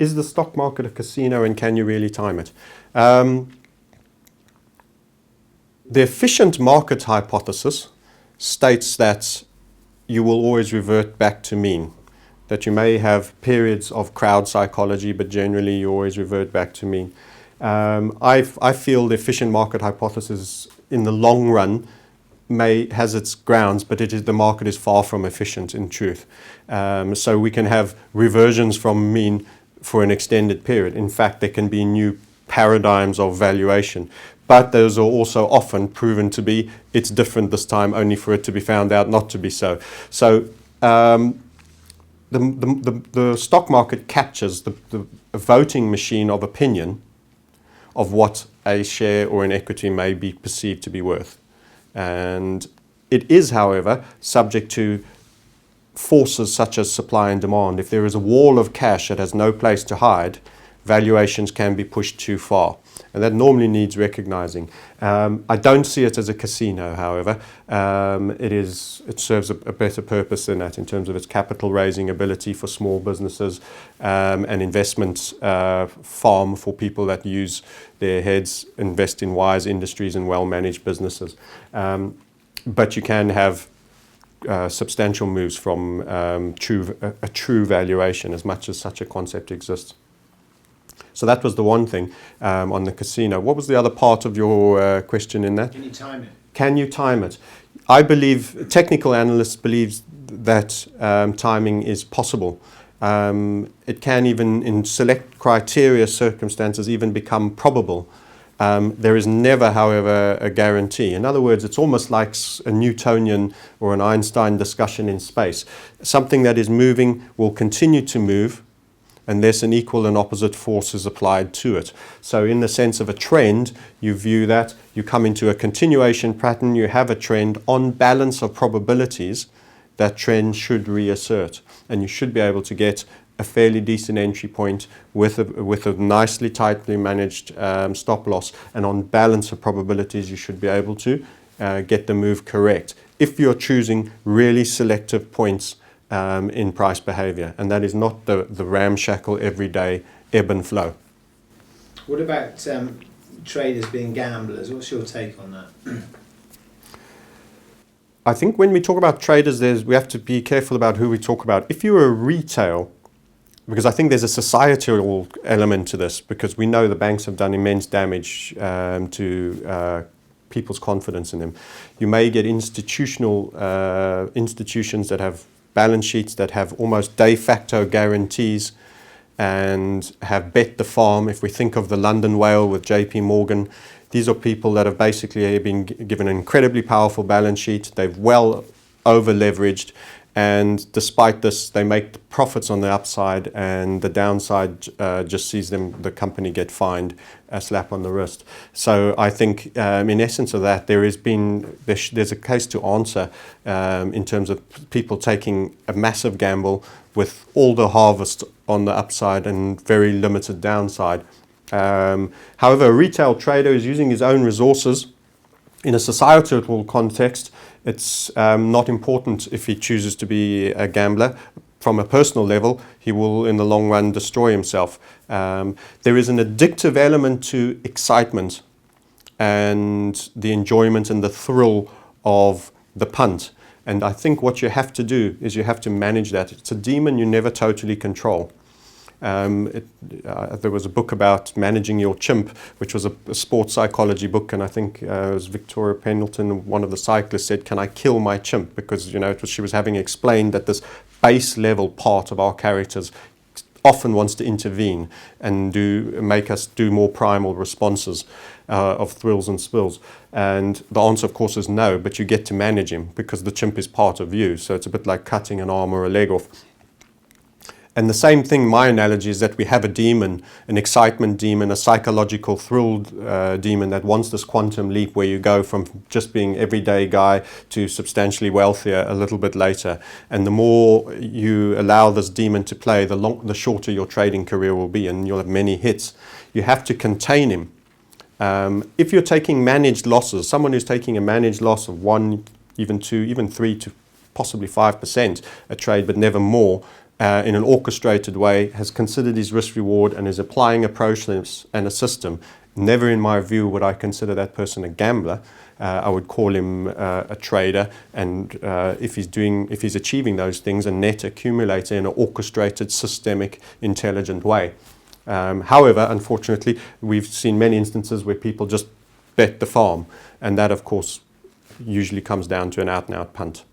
is the stock market a casino and can you really time it? The efficient market hypothesis states that you will always revert back to mean, that you may have periods of crowd psychology, but generally you always revert back to mean. I feel the efficient market hypothesis in the long run has its grounds, but the market is far from efficient in truth. So we can have reversions from mean for an extended period. In fact, there can be new paradigms of valuation, but those are also often proven to be, it's different this time, only for it to be found out not to be so. So the stock market captures the voting machine of opinion of what a share or an equity may be perceived to be worth. And it is, however, subject to forces such as supply and demand. If there is a wall of cash that has no place to hide, valuations can be pushed too far. And that normally needs recognizing. I don't see it as a casino, however. It serves a better purpose than that in terms of its capital raising ability for small businesses, and investment farm for people that use their heads, invest in wise industries and well-managed businesses. But you can have substantial moves from a true valuation, as much as such a concept exists. So that was the one thing on the casino. What was the other part of your question in that? Can you time it? Can you time it? I believe, technical analysts believe that timing is possible. It can even, in select criteria circumstances, even become probable. There is never, however, a guarantee. In other words, it's almost like a Newtonian or an Einstein discussion in space. Something that is moving will continue to move unless an equal and opposite force is applied to it. So in the sense of a trend, you view that, you come into a continuation pattern, you have a trend on balance of probabilities, that trend should reassert. And you should be able to get a fairly decent entry point with a nicely, tightly managed stop loss. And on balance of probabilities, you should be able to get the move correct if you're choosing really selective points in price behavior, and that is not the ramshackle everyday ebb and flow. What about traders being gamblers? What's your take on that? I think when we talk about traders, we have to be careful about who we talk about. If you're a retail, because I think there's a societal element to this, because we know the banks have done immense damage to people's confidence in them. You may get institutions that have balance sheets that have almost de facto guarantees and have bet the farm. If we think of the London whale with JP Morgan, these are people that have basically been given an incredibly powerful balance sheet. They've well over leveraged, and despite this, they make profits on the upside, and the downside just sees the company get fined, a slap on the wrist. So I think in essence of that, there's a case to answer in terms of people taking a massive gamble with all the harvest on the upside and very limited downside. However, a retail trader is using his own resources. In a societal context, it's not important if he chooses to be a gambler. From a personal level, he will, in the long run, destroy himself. There is an addictive element to excitement and the enjoyment and the thrill of the punt. And I think what you have to do is you have to manage that. It's a demon you never totally control. There was a book about managing your chimp, which was a sports psychology book, and I think it was Victoria Pendleton, one of the cyclists, said, "Can I kill my chimp?" Because she was having explained that this base level part of our characters often wants to intervene and make us do more primal responses of thrills and spills. And the answer, of course, is no, but you get to manage him because the chimp is part of you. So it's a bit like cutting an arm or a leg off. And the same thing, my analogy is that we have a demon, an excitement demon, a psychological thrilled demon that wants this quantum leap where you go from just being everyday guy to substantially wealthier a little bit later. And the more you allow this demon to play, the shorter your trading career will be, and you'll have many hits. You have to contain him. If you're taking managed losses, someone who's taking a managed loss of 1, even 2, even 3 to possibly 5% a trade, but never more, in an orchestrated way, has considered his risk reward and is applying a process and a system, never in my view would I consider that person a gambler. I would call him a trader, and if he's achieving those things, a net accumulator in an orchestrated, systemic, intelligent way. However, unfortunately, we've seen many instances where people just bet the farm, and that, of course, usually comes down to an out-and-out punt.